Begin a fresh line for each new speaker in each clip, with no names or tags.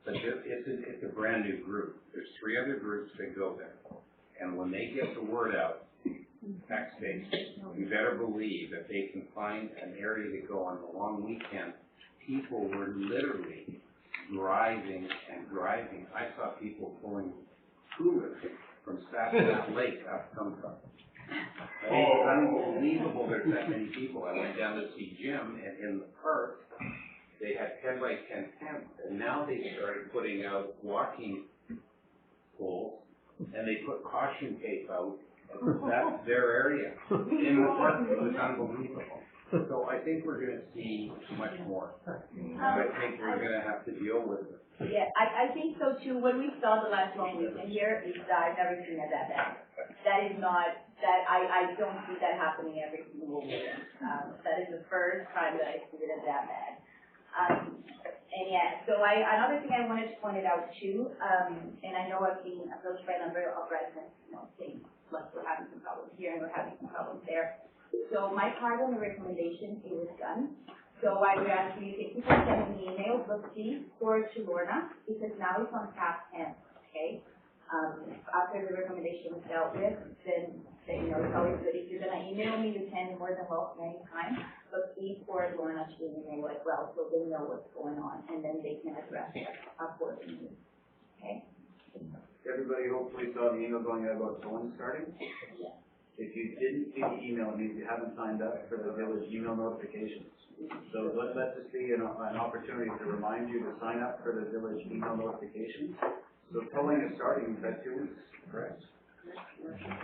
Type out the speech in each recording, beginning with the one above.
But it's a brand new group. There's 3 other groups that go there. And when they get the word out, backstage, you better believe that they can find an area to go on the long weekend. People were literally driving and driving. I saw people pulling coolers from Saskatchewan Lake up Tumtum. It's unbelievable there's that many people. I went down to see Jim, and in the park, they had 10 by 10 tents, and now they started putting out walking poles, and they put caution tape out. That's their area. In the park, it was unbelievable. So I think we're going to see much more. I think we're going to have to deal with it.
Yeah, I think so too. What we saw the last long weekend here is I've never seen it that bad. That is not, I don't see that happening every single weekend. That is the first time that I see it as that bad. And yeah, so another thing I wanted to point it out too, and I know I've been approached by a number of residents, saying, look, we're having some problems here and we're having some problems there. So my part on the recommendation, it was done. So I would ask you, if you can send me an email, but please forward to Lorna, because now it's on tab 10, okay? After the recommendation is dealt with, then it's always good. If you're going to email me, you can, more than welcome anytime, but please forward Lorna to the email as well, so they know what's going on, and then they can address it accordingly, okay?
Everybody hopefully saw the email going out about tolling starting.
Yes.
If you didn't see the email, it means you haven't signed up for the village email notifications. So let this be an opportunity to remind you to sign up for the village email notifications. So tolling is starting in 2 weeks, correct?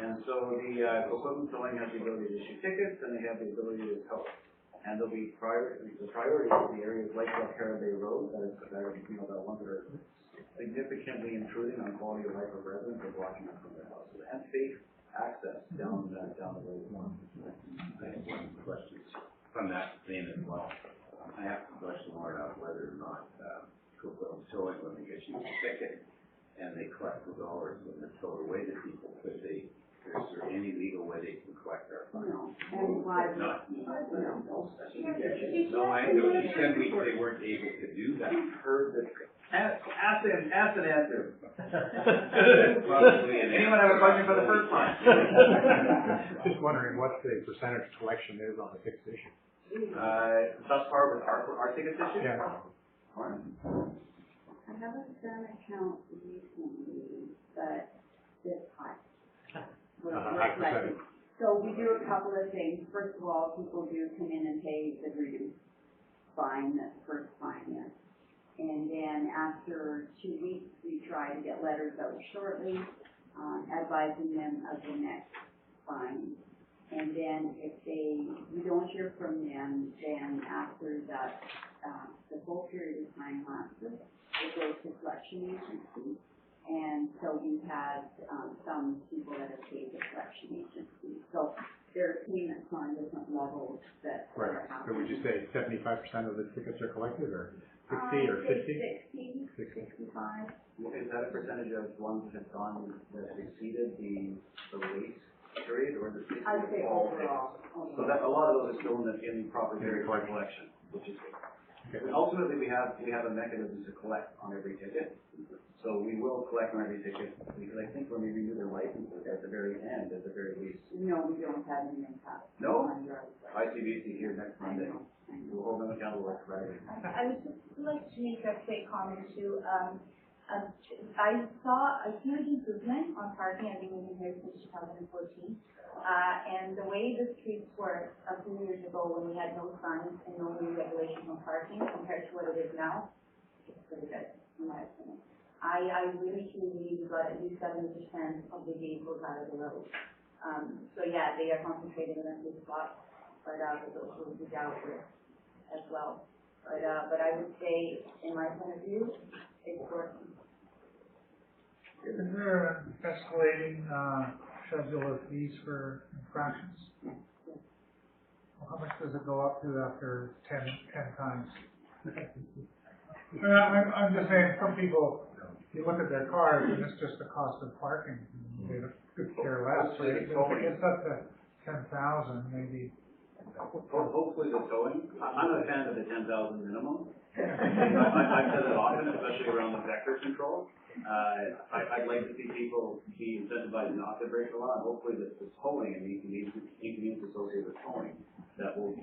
And so the equipment tolling has the ability to issue tickets, and they have the ability to tow. And there'll be the priority of the areas like Carabay Road that are the ones that are significantly intruding on quality of life of residents or blocking up from their houses, and safe access down the road.
I have one question from that vein as well. I have to question more about whether or not Cookville towing, when they issue a ticket and they collect the dollars when they're towed away to people, is there any legal way they can collect our funds?
No. And why
not?
No.
No, I know you said they weren't able to do that.
Heard that. Ask and answer.
Probably.
Anyone have a question for the first time?
Just wondering what the percentage collection is on a fixed issue.
Thus far with our tickets issue?
Yeah.
I haven't done a count recently, but it's high.
High percentage.
So we do a couple of things. First of all, people do come in and pay the reduced fine, that first fine, yes. And then after 2 weeks, we try to get letters out shortly, advising them of the next fine. And then if we don't hear from them, then after that, the full period of time lapses, it goes to collection agency. And so we've had some people that have paid the collection agency. So there are payments on different levels that are happening.
So would you say 75% of the tickets are collected, or 60 or 50?
65.
Is that a percentage of ones that have gone that have exceeded the wait period, or the 60
I'd say overall.
So that a lot of those are still in the proper period for collection, which is good. Okay. Ultimately, we have a mechanism to collect on every ticket. So we will collect on every ticket, because I think when we renew their licenses at the very end, at the very least.
No, we don't have any impact.
No? ICBC here next Monday. We'll hold them accountable like Friday.
I would just like to make a quick comment too. I saw a huge improvement on parking. I've been living here since 2014. And the way the streets were a few years ago when we had no signs and no new regulations on parking compared to what it is now, it's pretty good, in my opinion. I really truly believe we got at least 70% of the vehicles out of the road. So yeah, they are concentrated in a few spots, but those will be dealt with as well. But I would say, in my point of view, it's working.
Is there an escalating schedule of fees for infractions?
Yes.
Well, how much does it go up to after 10 times? I'm just saying, some people, you look at their cars and it's just the cost of parking. They could care less. So if it's up to 10,000, maybe.
Hopefully the towing. I'm not a fan of the 10,000 minimum, I've said it often, especially around the vector control. I'd like to see people be incentivized not to break the law, and hopefully the tolling and the inconvenience associated with tolling that will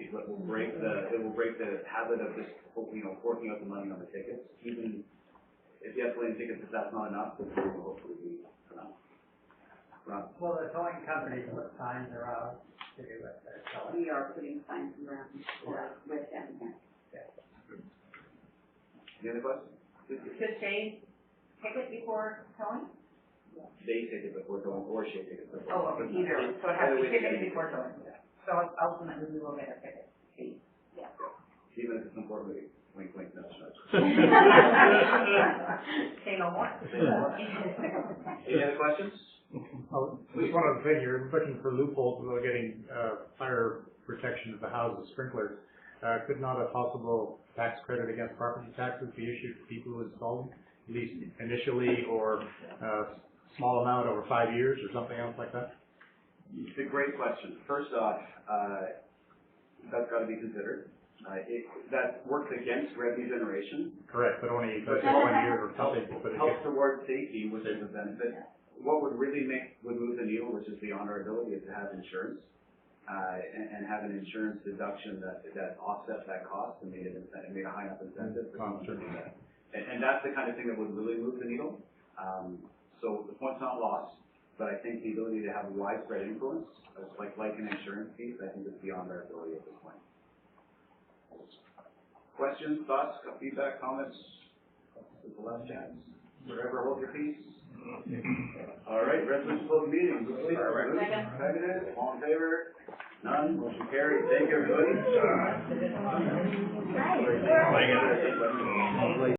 break the habit of just forking out the money on the tickets. Even if you have plenty of tickets, if that's not enough, then it will hopefully be enough. Ron?
Well, the towing company can put signs around to do with their towing.
We are putting signs around with them, yeah.
Any other questions?
Should they ticket before towing?
Day ticket before towing or shade ticket before.
Oh, okay, either, so it has to be ticketed before towing.
Yeah.
So ultimately, we will get a ticket fee.
Even if it's important, wink, wink, nudge, nudge.
Say no more.
Any other questions?
Oh, just one other thing, you're looking for loopholes about getting fire protection of the houses, sprinklers. Could not a possible tax credit against property taxes be issued to people who install them, at least initially, or small amount over 5 years, or something else like that?
It's a great question. First off, that's got to be considered. That works against revenue generation.
Correct, but only 1 year or something. But it
Helps towards safety, which is a benefit. What would really move the needle, which is beyond our ability, is to have insurance. And have an insurance deduction that offsets that cost and made a high enough incentive for someone to do that. And that's the kind of thing that would really move the needle. So the point's not lost, but I think the ability to have widespread influence, like an insurance piece, I think is beyond our ability at this point. Questions, thoughts, feedback, comments? This is the last chance. Forever hold your peace. All right, resolution closed meeting. Seconded. All in favor? None. Motion carried. Thank you, everybody.